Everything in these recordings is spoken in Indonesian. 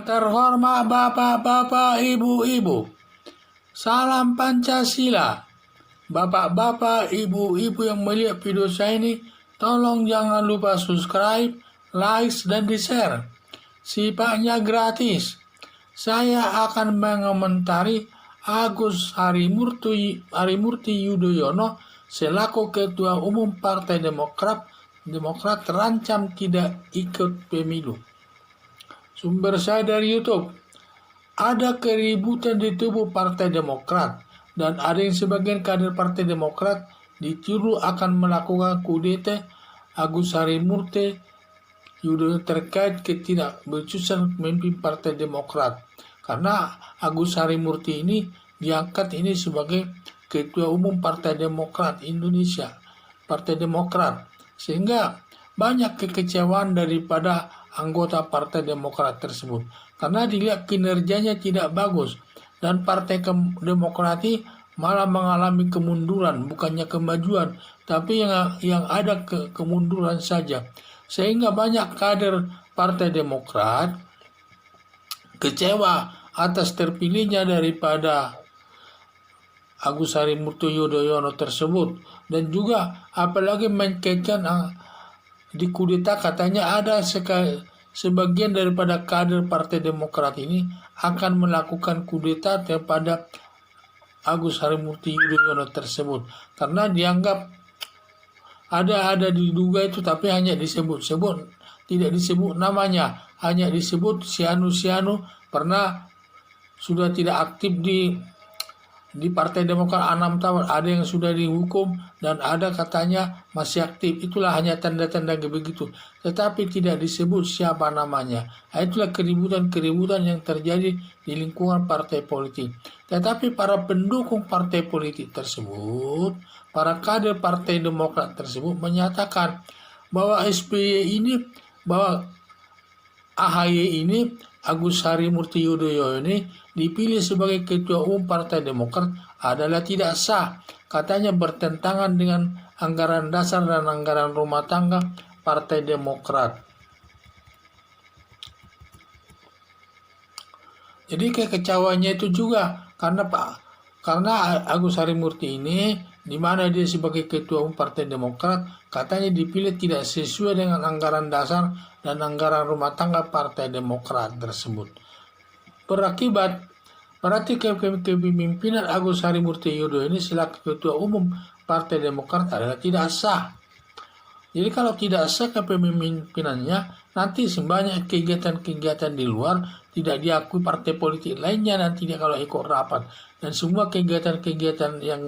terhormat bapak-bapak, ibu-ibu, salam Pancasila. Bapak-bapak, ibu-ibu yang melihat video saya ini, tolong jangan lupa subscribe, like, dan di-share. Sifatnya gratis. Saya akan mengomentari Agus Harimurti Yudhoyono selaku Ketua Umum Partai Demokrat terancam tidak ikut pemilu. Sumber saya dari YouTube. Ada keributan di tubuh Partai Demokrat dan ada yang sebagian kader Partai Demokrat dituduh akan melakukan kudeta Agus Harimurti Yudhoyono terkait ketidakbecusan pemimpin Partai Demokrat. Karena Agus Harimurti ini diangkat ini sebagai Ketua Umum Partai Demokrat Indonesia, Partai Demokrat. Sehingga banyak kekecewaan daripada anggota Partai Demokrat tersebut. Karena dilihat kinerjanya tidak bagus. Dan Partai Demokrat malah mengalami kemunduran, bukannya kemajuan, tapi yang ada kemunduran saja. Sehingga banyak kader Partai Demokrat kecewa atas terpilihnya daripada Agus Harimurti Yudhoyono tersebut. Dan juga apalagi mengaitkan di kudeta, katanya ada sebagian daripada kader Partai Demokrat ini akan melakukan kudeta kepada Agus Harimurti Yudhoyono tersebut. Karena dianggap ada diduga itu, tapi hanya disebut-sebut, tidak disebut namanya, hanya disebut Sianu pernah sudah tidak aktif di Partai Demokrat 6 tahun, ada yang sudah dihukum dan ada katanya masih aktif. Itulah hanya tanda-tanda begitu, tetapi tidak disebut siapa namanya. Itulah keributan yang terjadi di lingkungan partai politik. Tetapi para pendukung partai politik tersebut, para kader Partai Demokrat tersebut menyatakan bahwa SBY ini, bahwa AHY ini, Agus Harimurti Yudhoyono ini dipilih sebagai Ketua Umum Partai Demokrat adalah tidak sah. Katanya bertentangan dengan anggaran dasar dan anggaran rumah tangga Partai Demokrat. Jadi kekecewaannya itu juga karena Agus Harimurti ini, di mana dia sebagai Ketua Umum Partai Demokrat, katanya dipilih tidak sesuai dengan anggaran dasar dan anggaran rumah tangga Partai Demokrat tersebut. Berarti kepemimpinan Agus Harimurti Yudhoyono ini selaku Ketua Umum Partai Demokrat adalah tidak sah. Jadi kalau tidak sah kepemimpinannya, nanti sebanyak kegiatan-kegiatan di luar tidak diakui partai politik lainnya nanti dia kalau ikut rapat. Dan semua kegiatan-kegiatan yang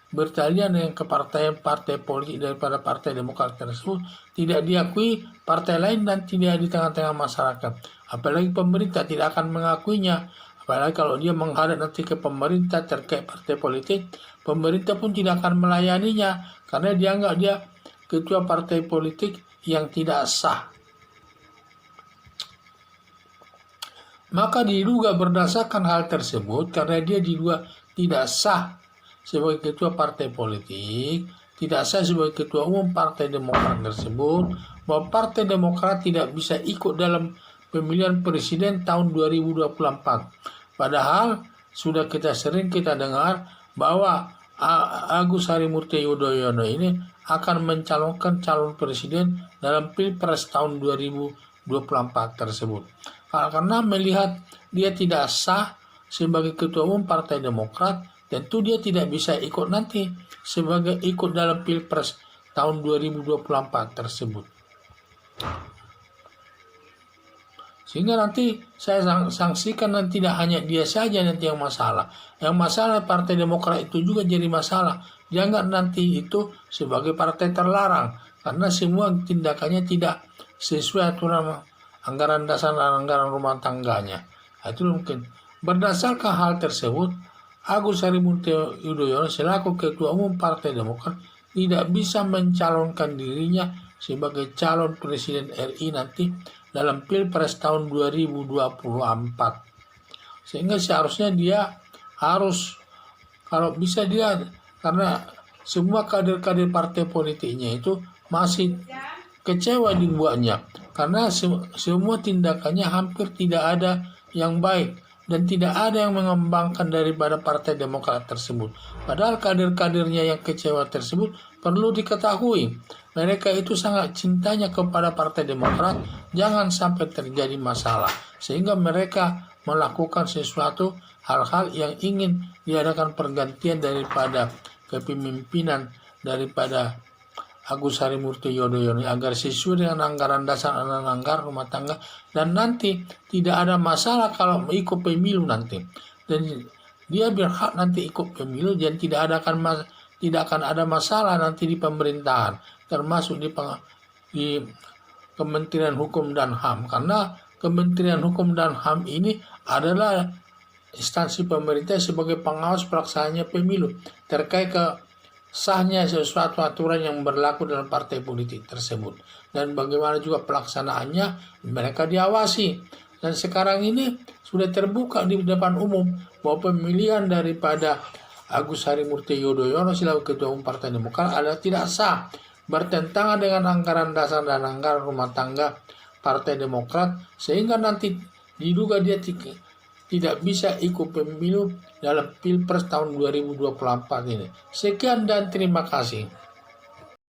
bertalian dengan kepartaian partai politik daripada Partai Demokrat tersebut tidak diakui partai lain nanti dia di tengah-tengah masyarakat. Apalagi pemerintah tidak akan mengakuinya. Apalagi kalau dia menghadap nanti ke pemerintah terkait partai politik, pemerintah pun tidak akan melayaninya karena dianggap dia ketua partai politik yang tidak sah. Maka diduga berdasarkan hal tersebut, karena dia diduga tidak sah sebagai ketua partai politik, tidak sah sebagai ketua umum Partai Demokrat tersebut, bahwa Partai Demokrat tidak bisa ikut dalam pemilihan presiden tahun 2024. Padahal sudah sering kita dengar bahwa Agus Harimurti Yudhoyono ini akan mencalonkan calon presiden dalam Pilpres tahun 2024 tersebut. Karena melihat dia tidak sah sebagai ketua umum Partai Demokrat, tentu dia tidak bisa ikut nanti sebagai ikut dalam Pilpres tahun 2024 tersebut. Sehingga nanti saya sanksikan nanti tidak hanya dia saja nanti yang masalah. Yang masalah Partai Demokrat itu juga jadi masalah. Dianggap nanti itu sebagai partai terlarang karena semua tindakannya tidak sesuai aturan anggaran dasar dan anggaran rumah tangganya. Itu mungkin. Berdasarkan hal tersebut, Agus Harimurti Yudhoyono selaku Ketua Umum Partai Demokrat tidak bisa mencalonkan dirinya sebagai calon Presiden RI nanti dalam Pilpres tahun 2024. Sehingga seharusnya dia harus, kalau bisa dia, karena semua kader-kader partai politiknya itu masih kecewa dibuatnya, karena semua tindakannya hampir tidak ada yang baik dan tidak ada yang mengembangkan daripada Partai Demokrat tersebut. Padahal kader-kadernya yang kecewa tersebut perlu diketahui. Mereka itu sangat cintanya kepada Partai Demokrat, jangan sampai terjadi masalah. Sehingga mereka melakukan sesuatu hal-hal yang ingin diadakan pergantian daripada kepemimpinan daripada Agus Harimurti Yudhoyono agar sesuai dengan anggaran dasar dan anggaran rumah tangga, dan nanti tidak ada masalah kalau ikut pemilu nanti, dan dia berhak nanti ikut pemilu dan tidak akan ada masalah nanti di pemerintahan, termasuk di Kementerian Hukum dan HAM, karena Kementerian Hukum dan HAM ini adalah instansi pemerintah sebagai pengawas pelaksanaannya pemilu terkait sahnya sesuatu aturan yang berlaku dalam partai politik tersebut, dan bagaimana juga pelaksanaannya mereka diawasi. Dan sekarang ini sudah terbuka di depan umum bahwa pemilihan daripada Agus Harimurti Yudhoyono selaku Ketua Umum Partai Demokrat adalah tidak sah, bertentangan dengan anggaran dasar dan anggaran rumah tangga Partai Demokrat, sehingga nanti diduga dia tidak bisa ikut pemilu dalam Pilpres tahun 2024 ini. Sekian dan terima kasih.